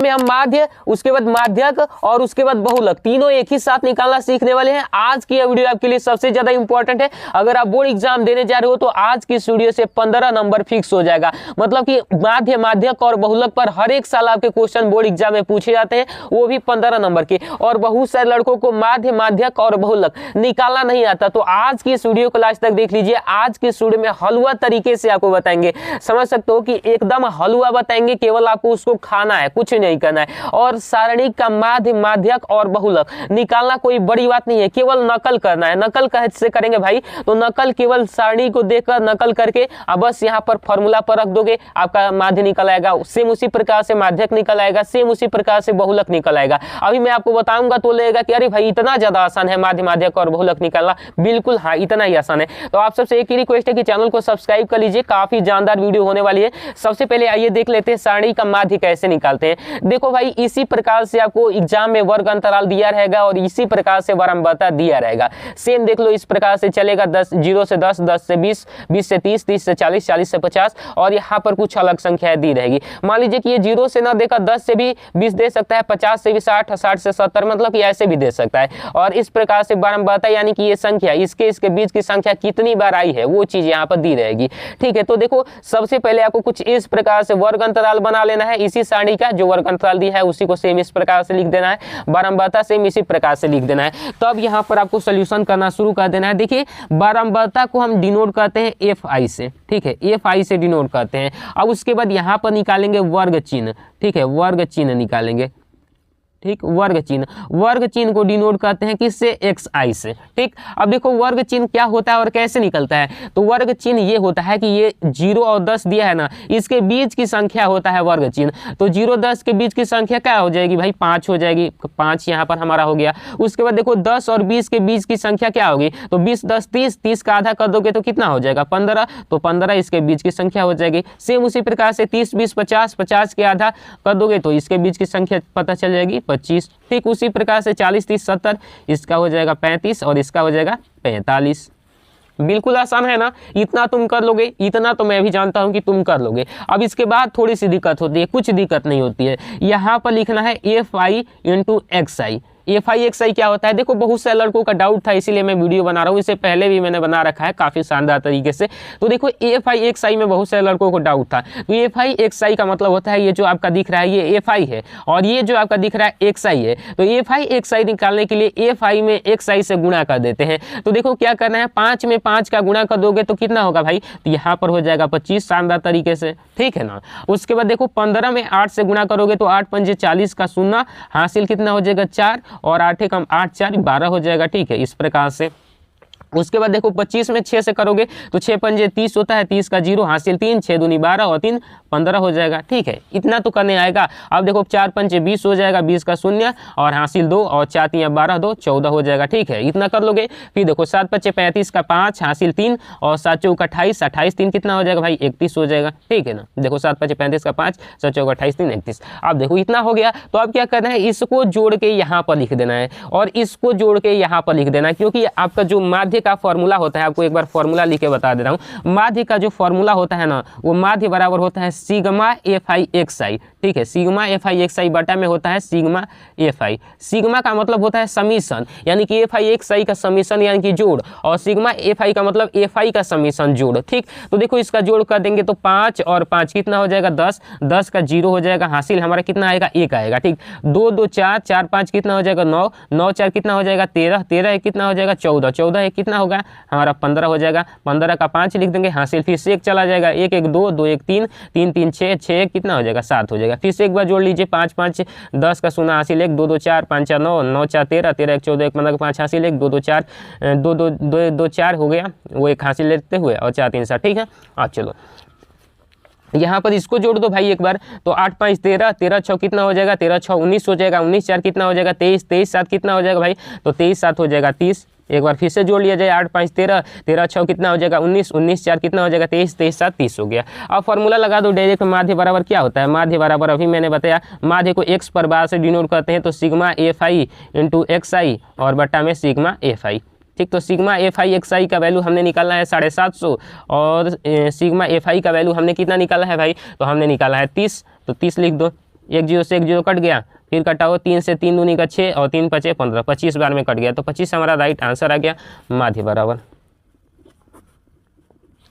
में हम माध्य, उसके बाद माध्यक और उसके बाद बहुलक तीनों एक ही साथ निकालना सीखने वाले हैं। आज की यह वीडियो आपके लिए सबसे ज्यादा इंपॉर्टेंट है। अगर आप बोर्ड एग्जाम देने जा रहे हो तो आज की इस वीडियो से 15 नंबर फिक्स हो जाएगा। मतलब कि माध्य, माध्यक और बहुलक पर हर एक साल आपके क्वेश्चन बोर्ड एग्जाम में पूछे जाते हैं, वो भी 15 नंबर के। और बहुत सारे लड़कों को माध्य, माध्यक और बहुलक निकालना नहीं आता। तो आज की इस वीडियो को लास्ट तक देख लीजिए। आज की इस वीडियो में हलवा तरीके से आपको बताएंगे, समझ सकते हो कि एकदम हलवा बताएंगे, केवल आपको उसको खाना है, कुछ नहीं करना है। और सारणी का माध्य, माध्यक और बहुलक निकालना कोई बड़ी बात नहीं है, केवल नकल करना है। नकल कैसे करेंगे भाई? तो नकल केवल सारणी को देखकर नकल करके अब बस यहाँ पर फॉर्मूला पर रख दोगे, आपका माध्य निकल आएगा। सेम उसी प्रकार से माध्यक निकल आएगा, सेम उसी प्रकार से बहुलक निकल आएगा। अभी मैं आपको बताऊंगा तो लगेगा कि अरे भाई इतना ज्यादा आसान है माध्य, माध्यक और बहुलक निकालना। बिल्कुल हाँ, इतना ही आसान है। तो आप सबसे एक ही रिक्वेस्ट है कि चैनल को सब्सक्राइब कर लीजिए, काफी जानदार वीडियो होने वाली है। सबसे पहले आइए देख लेते हैं सारणी का माध्य कैसे निकालते हैं। देखो भाई, इसी प्रकार से आपको एग्जाम में वर्ग अंतराल दिया रहेगा और इसी प्रकार से बारंबारता दिया रहेगा। सेम देख लो, इस प्रकार से चलेगा 10, 0 से 10, 10 से 20, 20 से 30, 30 से 40, 40 से 50 और यहाँ पर कुछ अलग संख्याएं दी रहेगी। मान लीजिए कि ये 0 से ना देकर 10 से भी 20 दे सकता है, 50 से भी 60, 60 से 70, मतलब कि ऐसे भी दे सकता है। और इस प्रकार से बारंबारता यानी कि ये संख्या इसके बीच की संख्या कितनी बार आई है वो चीज यहाँ पर दी रहेगी। ठीक है, तो देखो सबसे पहले आपको कुछ इस प्रकार से वर्ग अंतराल बना लेना है। इसी सारणी का जो वर्ग अंतराल दिया है उसी को सेम इस प्रकार से लिख देना है, बारंबारता सेम इसी प्रकार से लिख देना है। तो अब यहाँ पर आपको सोल्यूशन करना शुरू कर देना है। देखिए, बारंबारता को हम डिनोट करते हैं FI से, ठीक है, FI से डिनोट करते हैं। अब उसके बाद यहाँ पर निकालेंगे वर्ग चिन्ह, ठीक है, वर्ग चिन्ह निकालेंगे, ठीक, वर्ग चिन्ह को डिनोट करते हैं किससे? XI से। ठीक, अब देखो वर्ग चिन्ह क्या होता है और कैसे निकलता है। तो वर्ग चिन्ह ये होता है कि ये 0 और 10 दिया है ना, इसके बीच की संख्या होता है वर्ग चिन्ह। तो 0 10 के बीच की संख्या क्या हो जाएगी भाई? 5 हो जाएगी। 5 यहाँ पर हमारा हो गया। उसके बाद देखो 10 और 20 के बीच की संख्या क्या होगी? तो 20 10 30, 30 का आधा कर दोगे तो कितना हो जाएगा? 15। तो 15 इसके बीच की संख्या हो जाएगी। सेम उसी प्रकार से 30 20 50, 50 के आधा कर दोगे तो इसके बीच की संख्या पता चल जाएगी 25। ठीक, उसी प्रकार से 40 30 70, इसका हो जाएगा 35 और इसका हो जाएगा 45। बिल्कुल आसान है ना? इतना तुम कर लोगे, इतना तो मैं भी जानता हूं कि तुम कर लोगे। अब इसके बाद थोड़ी सी दिक्कत होती है, कुछ दिक्कत नहीं होती है। यहाँ पर लिखना है FI into XI। FI XI क्या होता है? देखो बहुत सारे लड़कों का डाउट था, इसीलिए मैं वीडियो बना रहा हूँ। इससे पहले भी मैंने बना रखा है काफी शानदार तरीके से। तो देखो FI XI में बहुत सारे लड़कों को डाउट था। तो FI XI का मतलब होता है ये जो आपका दिख रहा है ये FI है और ये जो आपका दिख रहा है XI है। तो FI XI निकालने के लिए FI में XI से गुणा कर देते हैं। तो देखो क्या करना है, 5 में 5 का गुणा कर दोगे तो कितना होगा भाई? तो यहाँ पर हो जाएगा 25, शानदार तरीके से। ठीक है ना? उसके बाद देखो 15 में 8 से गुणा करोगे तो 8 पंजे 40 का शून्य, हासिल कितना हो जाएगा? 4 और 8 कम 8 4 12 हो जाएगा। ठीक है, इस प्रकार से। उसके बाद देखो 25 में 6 से करोगे तो 6 पंजे 30 होता है, 30 का 0, हासिल 3, 6 दूनी 12 और 3 15 हो जाएगा। ठीक है, इतना तो करने आएगा। अब देखो 4 पंजे 20 हो जाएगा, 20 का शून्य और हासिल 2 और 4 3 12 2 14 हो जाएगा। ठीक है, इतना कर लोगे। फिर देखो 7 पच्चे 35 का 5, हासिल 3 और 7 चौका 28, 28 3 कितना हो जाएगा भाई? 31 हो जाएगा। ठीक है ना? देखो 7 पच्चे 35 का 5, 7 चौका 28 3 31। अब देखो इतना हो गया। तो अब क्या करना है, इसको जोड़ के यहाँ पर लिख देना है और इसको जोड़ के यहाँ पर लिख देना है, क्योंकि आपका जो माध्य का फॉर्मूला होता है, आपको एक बार फॉर्मूला लिख के बता दे रहा हूं। माध्य का जो फॉर्मूला होता है ना, वो माध्य बराबर होता है सिग्मा FI XI। ठीक है, सिग्मा FI XI बटा में होता है सिग्मा FI। सिग्मा का मतलब होता है समीशन, यानी कि FI XI का समीशन यानी कि जोड़, और सिग्मा FI का मतलब FI का समीशन जोड़। ठीक, तो देखो इसका जोड़ कर देंगे तो 5 और 5 कितना हो जाएगा? 10, 10 का 0 हो जाएगा, हासिल हमारा कितना आएगा? 1 आएगा। ठीक, 2 2 4, 4 5 कितना हो जाएगा? 9, 9 4 कितना हो जाएगा? 13, 13 कितना हो जाएगा? 14, 14 एक कितना होगा हमारा? 15 हो जाएगा। 15 का 5 लिख देंगे, हासिल फिर से 1 चला जाएगा, 1 1 2, 2 1 3, 3 3 6, 6 कितना हो जाएगा? 7 हो जाएगा। फिर से एक बार जोड़ लीजिए, 5 5 10 का शून्य, हासिल 1, 2 2 4 5 4 9, 9 4 13, 13 1 14, 1 15 का 5 हासिल 1, 2 2 4 2 2 2 2 4 हो गया, वो 1 हासिल लेते हुए और 4 3 7। ठीक है, अब चलो यहाँ पर इसको जोड़ दो भाई एक बार। तो 8 5 13, 13 6 कितना हो जाएगा? 13 6 19 हो जाएगा, 19 4 कितना हो जाएगा? 23, 23 7 कितना हो जाएगा भाई? तो 23 7 हो जाएगा 30। एक बार फिर से जोड़ लिया जाए, 8 5 13, 13 6 कितना हो जाएगा? 19, 19 4 कितना हो जाएगा? 23, 23 7 30 हो गया। अब फॉर्मूला लगा दो डायरेक्ट। माध्य बराबर क्या होता है? माध्य बराबर अभी मैंने बताया, माध्य को x पर बार से डिनोट करते हैं, तो सिग्मा FI इंटू XI और बट्टा में सिग्मा FI। ठीक, तो सिग्मा FI XI का वैल्यू हमने निकाला है 750 और सिग्मा FI का वैल्यू हमने कितना निकाला है भाई? तो हमने निकाला है 30, तो 30 लिख दो। एक जीरो से एक जीरो कट गया, फिर कटाओ 3 से 3 दूनी का 6 और 3 पचे 15, 25 बार में कट गया, तो 25 हमारा राइट आंसर आ गया, माध्य बराबर।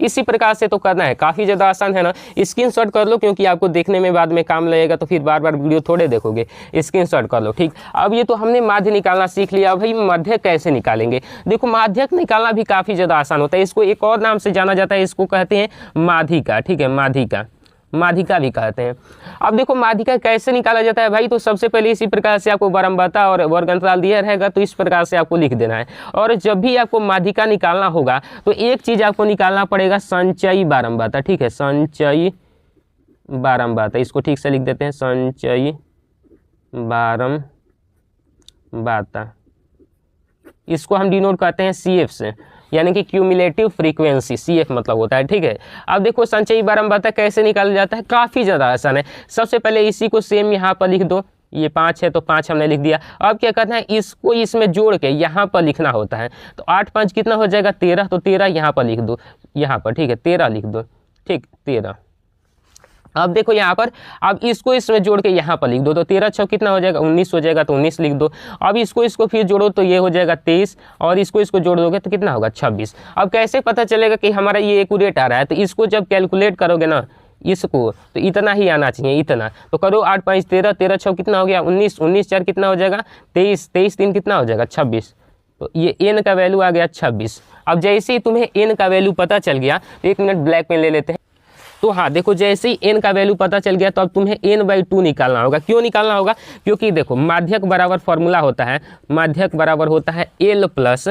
इसी प्रकार से तो करना है, काफ़ी ज़्यादा आसान है ना। स्क्रीनशॉट कर लो क्योंकि आपको देखने में बाद में काम लगेगा, तो फिर बार बार वीडियो थोड़े देखोगे, स्क्रीनशॉट कर लो, ठीक। अब ये तो हमने माध्य निकालना सीख लिया, भाई माध्यक कैसे निकालेंगे। देखो माध्यक निकालना भी काफ़ी ज़्यादा आसान होता है, इसको एक और नाम से जाना जाता है, इसको कहते हैं माध्यिका, ठीक है, माध्यिका, माध्यिका भी कहते हैं। अब देखो माध्यिका कैसे निकाला जाता है भाई, तो सबसे पहले इसी प्रकार से आपको बारंबारता और वर्ग अंतराल दिया रहेगा, तो इस प्रकार से आपको लिख देना है। और जब भी आपको माध्यिका निकालना होगा तो एक चीज़ आपको निकालना पड़ेगा, संचयी बारंबारता, ठीक है, संचयी बारंबारता, इसको ठीक से लिख देते हैं, संचयी बारंबारता, इसको हम डिनोट करते हैं CF से, यानी कि क्यूमुलेटिव फ्रीक्वेंसी, CF मतलब होता है, ठीक है। अब देखो संचयी बारंबारता कैसे निकाला जाता है, काफ़ी ज़्यादा आसान है। सबसे पहले इसी को सेम यहाँ पर लिख दो, ये 5 है तो 5 हमने लिख दिया। अब क्या करना है, इसको इसमें जोड़ के यहाँ पर लिखना होता है, तो 8 5 कितना हो जाएगा 13, तो 13 यहाँ पर लिख दो, यहाँ पर, ठीक है, 13 लिख दो, ठीक, 13। अब देखो यहाँ पर, अब इसको इसमें जोड़ के यहाँ पर लिख दो, तो 13 6 कितना हो जाएगा 19 हो जाएगा, तो 19 लिख दो। अब इसको फिर जोड़ो तो ये हो जाएगा 23, और इसको जोड़ दोगे तो कितना होगा 26। अब कैसे पता चलेगा कि हमारा ये एक्यूरेट आ रहा है, तो इसको जब कैलकुलेट करोगे ना इसको, तो इतना ही आना चाहिए, इतना। तो करो 8 5 13, 13 6 कितना हो गया 19, 19 4 कितना हो जाएगा 23, 23 3 कितना हो जाएगा 26, तो ये n का वैल्यू आ गया 26। अब जैसे ही तुम्हें n का वैल्यू पता चल गया, तो 1 मिनट ब्लैक पेन ले लेते हैं। तो हाँ देखो, जैसे ही n का वैल्यू पता चल गया, तो अब तुम्हें n/2 निकालना होगा। क्यों निकालना होगा, क्योंकि देखो माध्यक बराबर फॉर्मूला होता है, माध्यक बराबर होता है L plus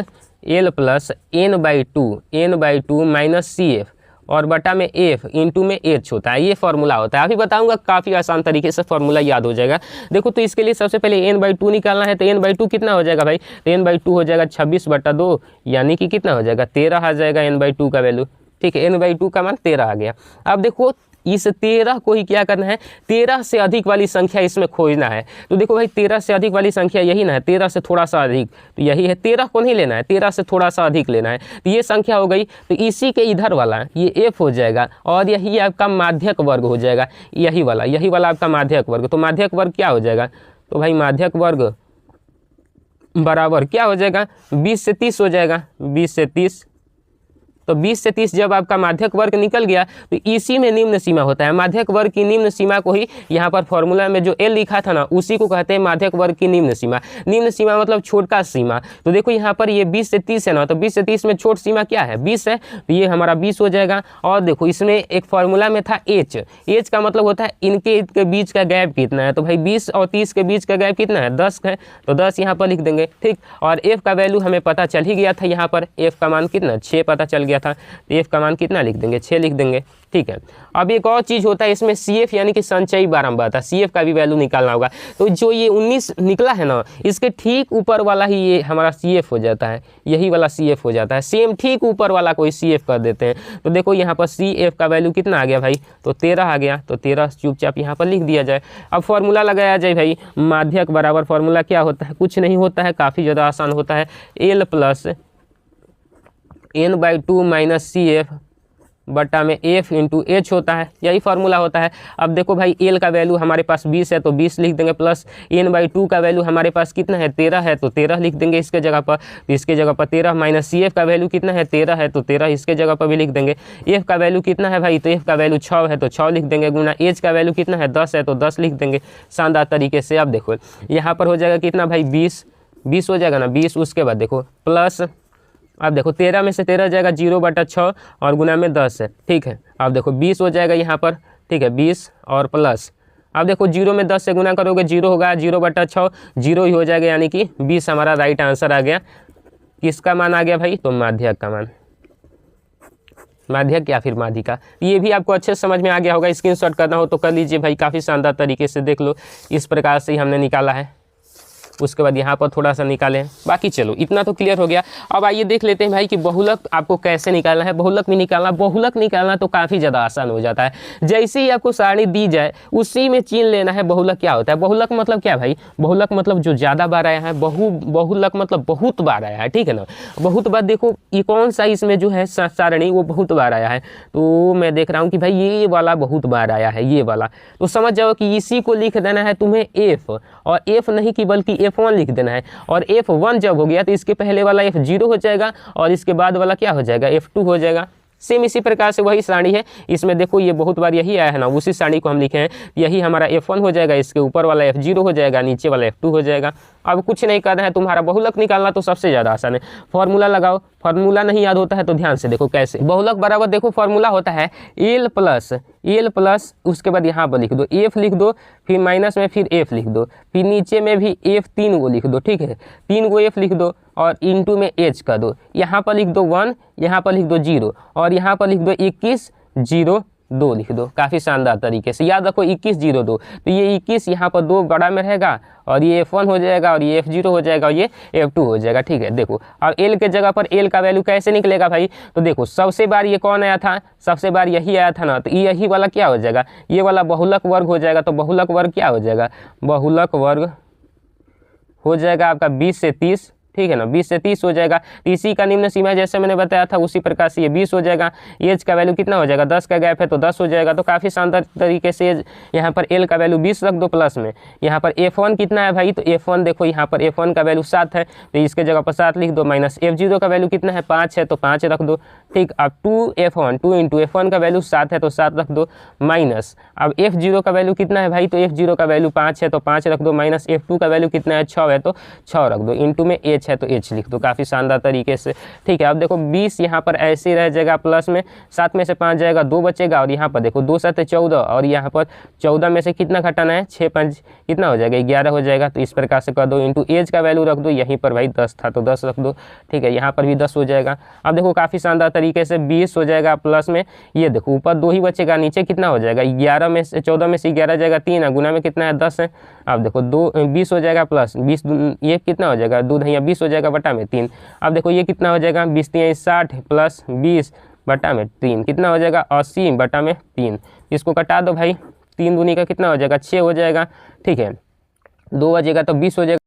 n/2 minus CF और बटा में F इंटू में H होता है, ये फॉर्मूला होता है। अभी बताऊंगा, काफ़ी आसान तरीके से फॉर्मूला याद हो जाएगा। देखो तो इसके लिए सबसे पहले n/2 निकालना है, तो n/2 कितना हो जाएगा भाई, तो n/2 हो जाएगा 26/2, यानी कि कितना हो जाएगा 13 आ जाएगा n/2 का वैल्यू, ठीक है, n/2 का मान 13 आ गया। अब देखो इस 13 को ही क्या करना है, 13 से अधिक वाली संख्या इसमें खोजना है। तो देखो भाई 13 से अधिक वाली संख्या यही ना है, 13 से थोड़ा सा अधिक, तो यही है, 13 को नहीं लेना है, 13 से थोड़ा सा अधिक लेना है, तो ये संख्या हो गई। तो इसी के इधर वाला ये F हो जाएगा, और यही आपका माध्यक वर्ग हो जाएगा, यही वाला आपका माध्यक वर्ग। तो माध्यक वर्ग क्या हो जाएगा, तो भाई माध्यक वर्ग बराबर क्या हो जाएगा 20 से 30 हो जाएगा, 20 से 30। तो 20 से 30 जब आपका माध्यक वर्ग निकल गया, तो इसी में निम्न सीमा होता है। माध्यक वर्ग की निम्न सीमा को ही यहाँ पर फॉर्मूला में जो L लिखा था ना, उसी को कहते हैं माध्यक वर्ग की निम्न सीमा। निम्न सीमा मतलब छोटा सीमा। तो देखो यहाँ पर ये 20 से 30 है ना, तो 20 से 30 में छोट सीमा क्या है 20 है, तो ये हमारा 20 हो जाएगा। और देखो इसमें एक फॉर्मूला में था H का मतलब होता है इनके बीच का गैप कितना है। तो भाई 20 और 30 के बीच का गैप कितना है 10 है, तो 10 यहाँ पर लिख देंगे, ठीक। और F का वैल्यू हमें पता चल ही गया था, यहाँ पर F का मान कितना 6 पता चल गया था, तो F का मान कितना लिख देंगे 6 लिख देंगे, ठीक है। अब एक और चीज़ होता है इसमें CF यानी कि संचयी बारंबारता, CF का भी वैल्यू निकालना होगा। तो जो ये 19 निकला है ना, इसके ठीक ऊपर वाला ही ये हमारा CF हो जाता है, यही वाला CF हो जाता है। सेम ठीक ऊपर वाला कोई CF कर देते हैं। तो देखो यहाँ पर CF का वैल्यू कितना आ गया भाई, तो 13 आ गया, तो 13 चुपचाप यहाँ पर लिख दिया जाए। अब फॉर्मूला लगाया जाए भाई, माध्यक बराबर फॉर्मूला क्या होता है, कुछ नहीं होता है, काफ़ी ज़्यादा आसान होता है, L plus n/2 minus CF बटा में F इंटू H होता है, यही फार्मूला होता है। अब देखो भाई L का वैल्यू हमारे पास 20 है, तो 20 लिख देंगे, प्लस n/2 का वैल्यू हमारे पास कितना है 13 है, तो 13 लिख देंगे इसके जगह पर। तो इसके जगह पर 13 माइनस CF का वैल्यू कितना है 13 है, तो 13 इसके जगह पर भी लिख देंगे। F का वैल्यू कितना है भाई, तो F का वैल्यू 6 है, तो 6 लिख देंगे, गुना H का वैल्यू कितना है 10 है, तो 10 लिख देंगे शानदार तरीके से। अब देखो यहाँ पर हो जाएगा कितना भाई 20 हो जाएगा ना 20, उसके बाद देखो प्लस, अब देखो 13 में से 13 जाएगा 0/6 और गुना में 10 है, ठीक है। अब देखो 20 हो जाएगा यहाँ पर, ठीक है, 20 और प्लस, अब देखो 0 में 10 से गुना करोगे 0 होगा, 0/6 0 ही हो जाएगा, यानी कि 20 हमारा राइट आंसर आ गया। किसका मान आ गया भाई, तो माध्यक का मान, माध्यक या फिर माध्यिका। ये भी आपको अच्छे समझ में आ गया होगा, स्क्रीनशॉट करना हो तो कर लीजिए भाई, काफ़ी शानदार तरीके से देख लो, इस प्रकार से ही हमने निकाला है। उसके बाद यहाँ पर थोड़ा सा निकालें। बाकी चलो इतना तो क्लियर हो गया। अब आइए देख लेते हैं भाई कि बहुलक आपको कैसे निकालना है। बहुलक भी निकालना, बहुलक निकालना तो काफ़ी ज़्यादा आसान हो जाता है। जैसे ही आपको सारणी दी जाए उसी में चिन्ह लेना है बहुलक क्या होता है। बहुलक मतलब क्या भाई, बहुलक मतलब जो ज़्यादा बार आया है, बहुलक मतलब बहुत बार आया है, ठीक है ना। बहुत बार देखो ये कौन सा इसमें जो है सारणी वो बहुत बार आया है, तो मैं देख रहा हूँ कि भाई ये वाला बहुत बार आया है, ये वाला। तो समझ जाओ कि इसी को लिख देना है तुम्हें F, और F नहीं कि बल्कि F1 लिख देना है। और F1 जब हो गया तो इसके पहले वाला F0 हो जाएगा और इसके बाद वाला क्या हो जाएगा, F2 हो जाएगा। सेम इसी प्रकार से वही सारणी है, इसमें देखो ये बहुत बार यही आया है ना, उसी सारणी को हम लिखे हैं। यही हमारा F1 हो जाएगा, इसके ऊपर वाला F0 हो जाएगा, नीचे वाला F2 हो जाएगा। अब कुछ नहीं करना है तुम्हारा, बहुलक निकालना तो सबसे ज़्यादा आसान है। फॉर्मूला लगाओ, फॉर्मूला नहीं याद होता है तो ध्यान से देखो कैसे। बहुलक बराबर देखो फॉर्मूला होता है एल प्लस उसके बाद यहाँ पर लिख दो F लिख दो, फिर माइनस में फिर F लिख दो, फिर नीचे में भी F 3 को लिख दो, ठीक है, 3 को F लिख दो और इंटू में H कर दो। यहाँ पर लिख दो 1, यहाँ पर लिख दो 0 और यहाँ पर लिख दो 21 0 2 लिख दो। काफ़ी शानदार तरीके से याद रखो 21 0 2। तो ये 21 यहाँ पर 2 बड़ा में रहेगा और ये F1 हो जाएगा और ये F0 हो जाएगा और ये F2 हो जाएगा, ठीक है। देखो अब L के जगह पर L का वैल्यू कैसे निकलेगा भाई, तो देखो सबसे बार ये कौन आया था, सबसे बार यही आया था ना, तो यही वाला क्या हो जाएगा, ये वाला बहुलक वर्ग हो जाएगा। तो बहुलक वर्ग क्या हो जाएगा, बहुलक वर्ग हो जाएगा आपका 20 से 30, ठीक है ना, 20 से 30 हो जाएगा। इसी का निम्न सीमा जैसे मैंने बताया था उसी प्रकार से ये 20 हो जाएगा। एज का वैल्यू कितना हो जाएगा, 10 का गैप है तो 10 हो जाएगा। तो काफ़ी शानदार तरीके से यहाँ पर L का वैल्यू 20 रख दो प्लस में। यहाँ पर F1 कितना है भाई, तो F1 देखो यहाँ पर F1 का वैल्यू 7 है तो इसके जगह पर 7 लिख दो, माइनस F0 का वैल्यू कितना है 5 है तो 5 रख दो, ठीक। अब 2F1 2 इंटू F1 का वैल्यू 7 है तो 7 रख दो, माइनस अब F0 का वैल्यू कितना है भाई, तो F0 का वैल्यू 5 है तो 5 रख दो, माइनस F2 का वैल्यू कितना है 6 है तो 6 रख दो, इंटू में H है तो H लिख दो। काफ़ी शानदार तरीके से, ठीक है। अब देखो 20 यहाँ पर ऐसे ही रह जाएगा, प्लस में 7 में से 5 जाएगा 2 बचेगा और यहाँ पर देखो 2 7 14 और यहाँ पर 14 में से कितना घटाना है 6 5 कितना हो जाएगा 11 हो जाएगा। तो इस प्रकार से कर दो, इंटू एज का वैल्यू रख दो, यहीं पर भाई 10 था तो 10 रख दो, ठीक है। यहाँ पर भी 10 हो जाएगा। अब देखो काफ़ी शानदार तरीके से 20 हो जाएगा, प्लस में ये देखो ऊपर 2 ही बचेगा, नीचे कितना हो जाएगा 11 में से 14 में से 11 जाएगा 3 है, गुना में कितना है 10 है। अब देखो 20 हो जाएगा प्लस 20 ये कितना हो जाएगा 2 दहिया 20 हो जाएगा बटा में 3। अब देखो ये कितना हो जाएगा 20 3 60 प्लस 20 बटा में 3 कितना हो जाएगा 80 बटा में 3। इसको कटा दो भाई, 3 दूनी का कितना हो जाएगा 6 हो जाएगा, ठीक है। 2 बजेगा तो 20 हो जाएगा।